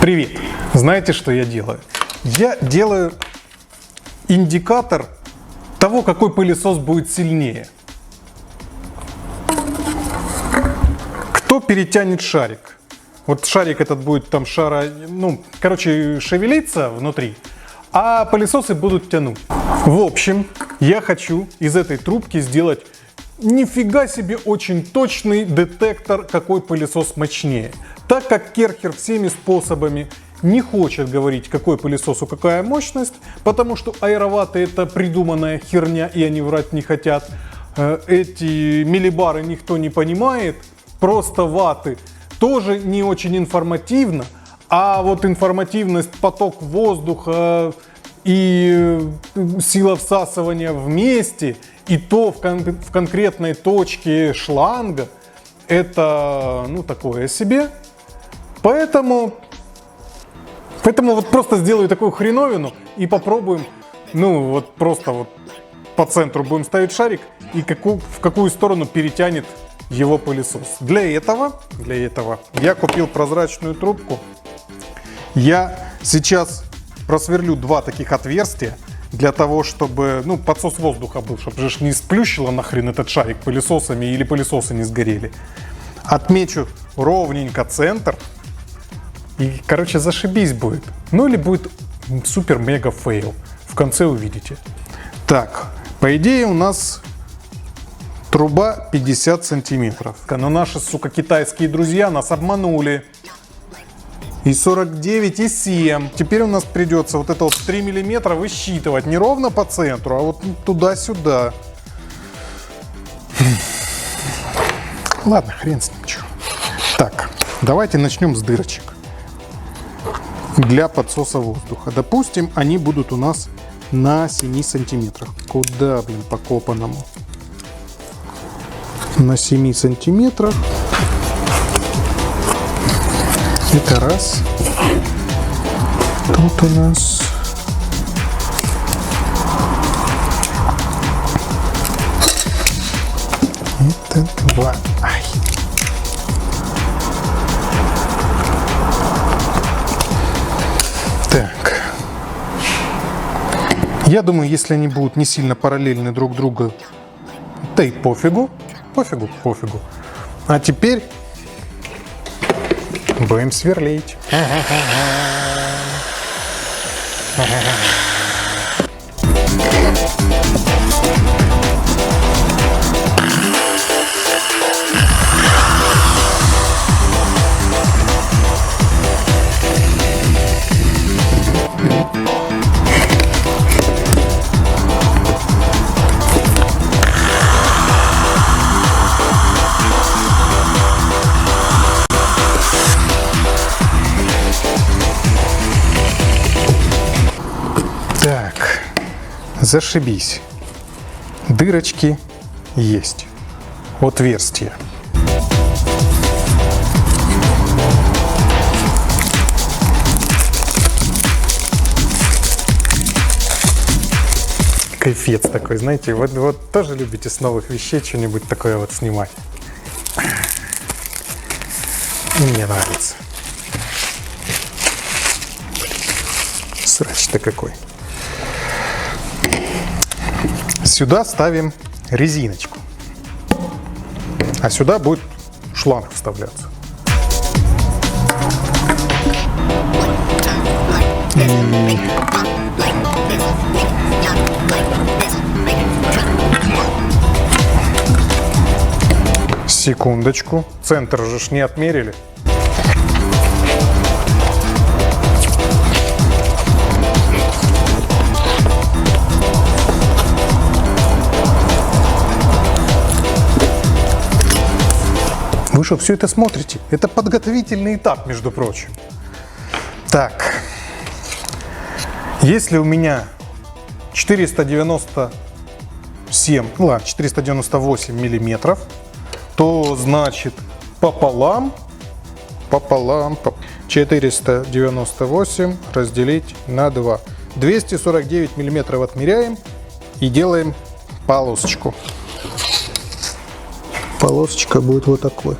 Привет! Знаете, что я делаю? Я делаю индикатор того, какой пылесос будет сильнее. Кто перетянет шарик? Вот шарик этот будет там шевелиться внутри, а пылесосы будут тянуть. В общем, я хочу из этой трубки сделать нифига себе очень точный детектор, какой пылесос мощнее. Так как Керхер всеми способами не хочет говорить, какой пылесосу какая мощность, потому что аэроваты это придуманная херня и они врать не хотят. Эти миллибары никто не понимает, просто ваты тоже не очень информативно, а вот информативность, поток воздуха и сила всасывания вместе, и то в конкретной точке шланга, это такое себе. Поэтому вот просто сделаю такую хреновину и попробуем, просто по центру будем ставить шарик и в какую сторону перетянет его пылесос. Для этого я купил прозрачную трубку. Я сейчас просверлю два таких отверстия для того, чтобы подсос воздуха был, чтобы же не сплющило нахрен этот шарик пылесосами или пылесосы не сгорели. Отмечу ровненько центр. И, зашибись будет. Или будет супер-мега фейл. В конце увидите. Так, по идее у нас труба 50 сантиметров. Но наши, китайские друзья нас обманули. И 49, и 7. Теперь у нас придется вот это 3 миллиметра высчитывать. Не ровно по центру, а вот туда-сюда. Ладно, хрен с ним. Так, давайте начнем с дырочек. Для подсоса воздуха. Допустим, они будут у нас на 7 сантиметрах. Куда, по копанному? На 7 сантиметрах. Это раз. Тут у нас это 2. Ай. Так. Я думаю, если они будут не сильно параллельны друг другу, да и пофигу. Пофигу. А теперь будем сверлить. Так, зашибись. Дырочки есть. Отверстия. Кайфец такой, знаете, вот тоже любите с новых вещей что-нибудь такое вот снимать. И мне нравится. Срач-то какой. Сюда ставим резиночку, а сюда будет шланг вставляться. Секундочку, центр же не отмерили. Вы что, все это смотрите? Это подготовительный этап, между прочим. Так, если у меня 498 миллиметров, то значит пополам 498 разделить на 2. 249 миллиметров отмеряем и делаем полосочку. Полосочка будет вот такой.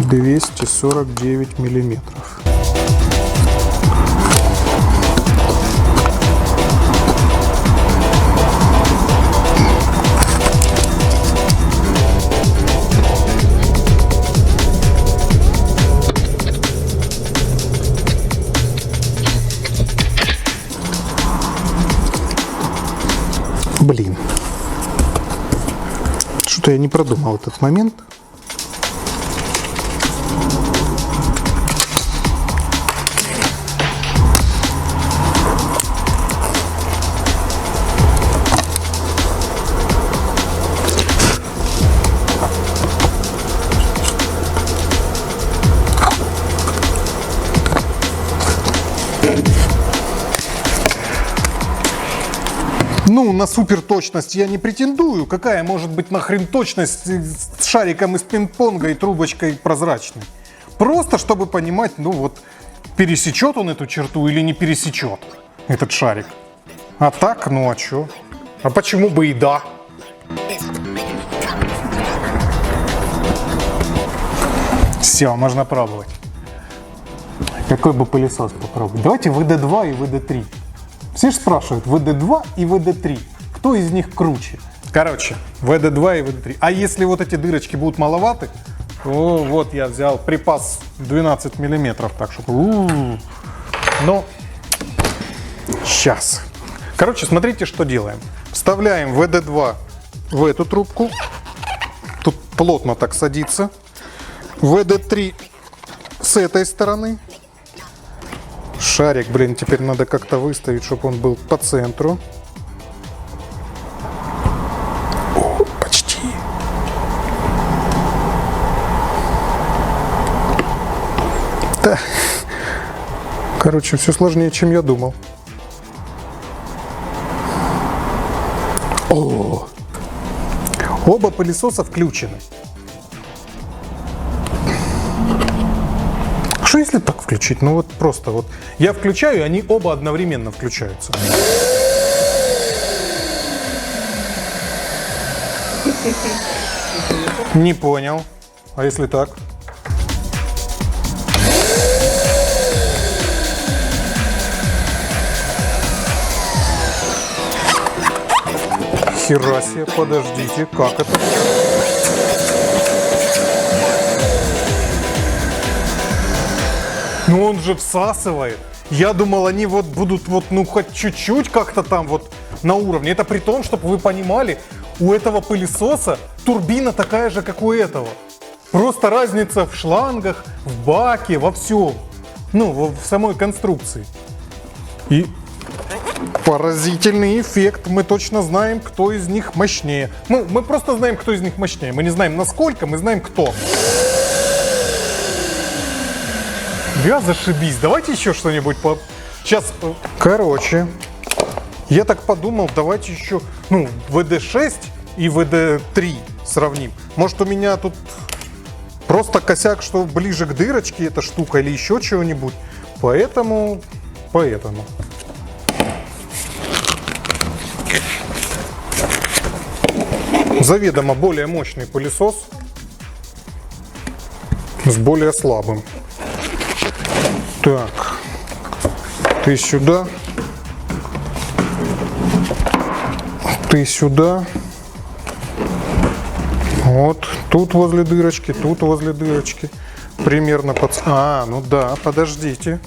249 миллиметров. Блин, что-то я не продумал этот момент. Ну, на супер точность я не претендую. Какая может быть нахрен точность с шариком из пинг-понга и трубочкой прозрачной? Просто чтобы понимать, ну вот, пересечет он эту черту или не пересечет этот шарик. А так, ну а чё? А почему бы и да? Все, можно пробовать. Какой бы пылесос попробовать? Давайте ВД2 и ВД3. Все же спрашивают, ВД2 и ВД3, кто из них круче? Короче, ВД2 и ВД3. А если вот эти дырочки будут маловаты, то вот я взял припас 12 миллиметров, так что... Но сейчас. Короче, смотрите, что делаем. Вставляем ВД2 в эту трубку. Тут плотно так садится. ВД3 с этой стороны. Шарик, блин, теперь надо как-то выставить, чтобы он был по центру. О, почти. Да. Короче, все сложнее, чем я думал. О! Оба пылесоса включены. Что если так включить? Ну вот просто вот я включаю, и они оба одновременно включаются. Не понял. А если так? Хера себе, подождите, как это? Ну он же всасывает. Я думал, они вот будут вот, ну хоть чуть-чуть как-то там вот на уровне. Это при том, чтобы вы понимали, у этого пылесоса турбина такая же, как у этого. Просто разница в шлангах, в баке, во всем. Ну, в самой конструкции. И поразительный эффект. Мы точно знаем, кто из них мощнее. Ну, мы просто знаем, кто из них мощнее. Мы не знаем насколько, мы знаем кто. Я зашибись. Давайте еще что-нибудь по... Сейчас, короче, я так подумал, давайте еще, ну, ВД6 и ВД3 сравним. Может, у меня тут просто косяк, что ближе к дырочке эта штука или еще чего-нибудь. Поэтому. Заведомо более мощный пылесос с более слабым. Так, ты сюда, ты сюда, вот тут возле дырочки, примерно под... А, ну да, подождите.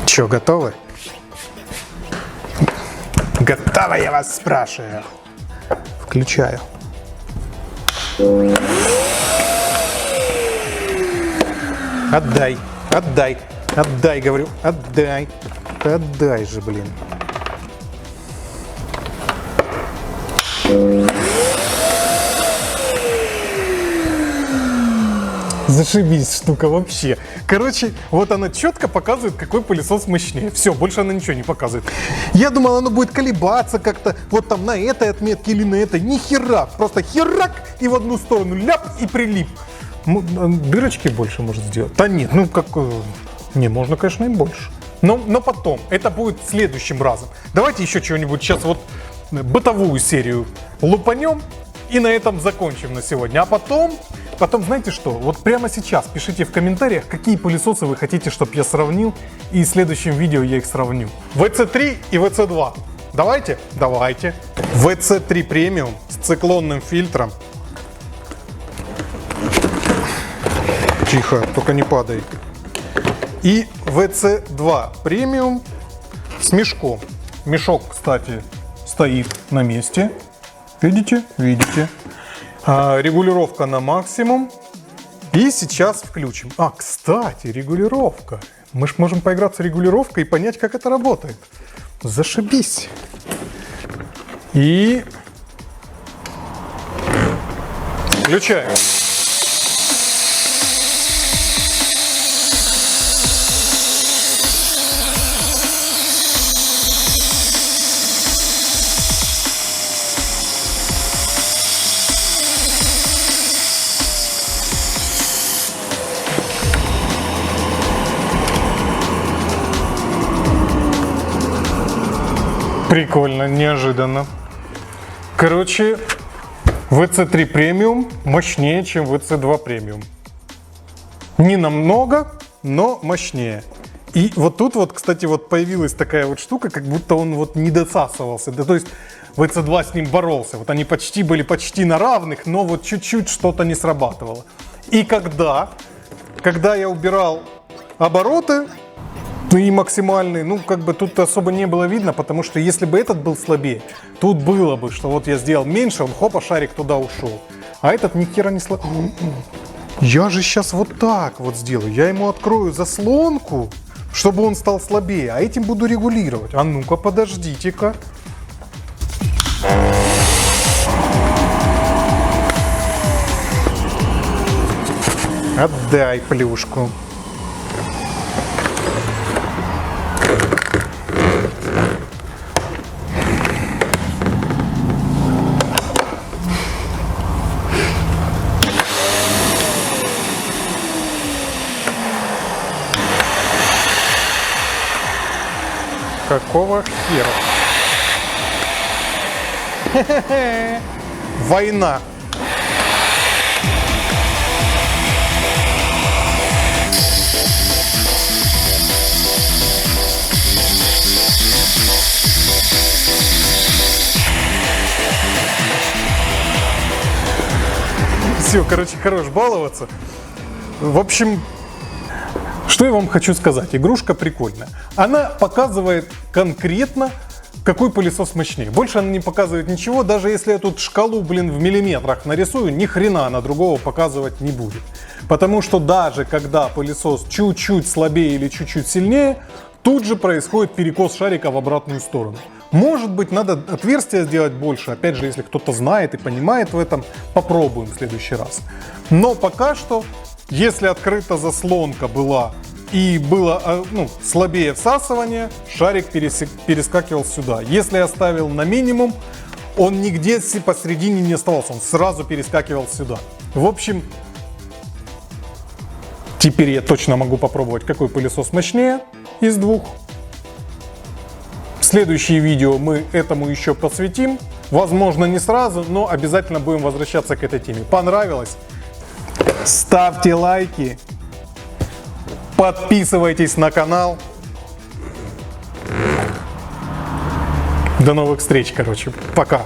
Че, готовы? Готовы, я вас спрашиваю. Включаю. Отдай, отдай, отдай, говорю, отдай. Отдай же, блин. Зашибись штука вообще. Короче, вот она четко показывает, какой пылесос мощнее. Все, больше она ничего не показывает. Я думал, оно будет колебаться как-то вот там на этой отметке или на этой. Ни хера, просто херак и в одну сторону ляп и прилип. Дырочки больше может сделать? Да нет, ну как... Не, можно, конечно, и больше. Но потом, это будет следующим разом. Давайте еще чего-нибудь сейчас вот бытовую серию лупанем и на этом закончим на сегодня. А потом, знаете что, вот прямо сейчас пишите в комментариях, какие пылесосы вы хотите, чтобы я сравнил, и в следующем видео я их сравню. VC3 и VC2. Давайте? Давайте. VC3 премиум с циклонным фильтром. Тихо, только не падай. И VC2 премиум с мешком. Мешок, кстати, стоит на месте. Видите? Видите. Регулировка на максимум. И сейчас включим. Кстати, регулировка. Мы же можем поиграться с регулировкой и понять, как это работает. Зашибись. И включаем. Прикольно, неожиданно. Короче, VC3 премиум мощнее, чем VC2 премиум. Не намного, но мощнее. И вот тут вот, кстати, вот появилась такая вот штука, как будто он вот не досасывался. Да, то есть VC2 с ним боролся. Вот они были почти на равных, но вот чуть-чуть что-то не срабатывало. И когда я убирал обороты, и максимальный, тут особо не было видно, потому что если бы этот был слабее, тут было бы, что вот я сделал меньше, он хопа, шарик туда ушел. А этот ни хера не слабее. Я же сейчас вот так вот сделаю. Я ему открою заслонку, чтобы он стал слабее, а этим буду регулировать. А ну-ка, подождите-ка. Отдай плюшку. Какого хера? Война. Все, короче, хорош баловаться. В общем, что я вам хочу сказать. Игрушка прикольная. Она показывает конкретно, какой пылесос мощнее. Больше она не показывает ничего. Даже если я тут шкалу, в миллиметрах нарисую, ни хрена она другого показывать не будет. Потому что даже когда пылесос чуть-чуть слабее или чуть-чуть сильнее, тут же происходит перекос шарика в обратную сторону. Может быть, надо отверстие сделать больше. Опять же, если кто-то знает и понимает в этом, попробуем в следующий раз. Но пока что, если открыта заслонка была и было слабее всасывание, шарик перескакивал сюда. Если оставил на минимум, он нигде посередине не оставался, он сразу перескакивал сюда. В общем, теперь я точно могу попробовать, какой пылесос мощнее из двух. В следующее видео мы этому еще посвятим. Возможно, не сразу, но обязательно будем возвращаться к этой теме. Понравилось? Ставьте лайки, подписывайтесь на канал. До новых встреч, пока.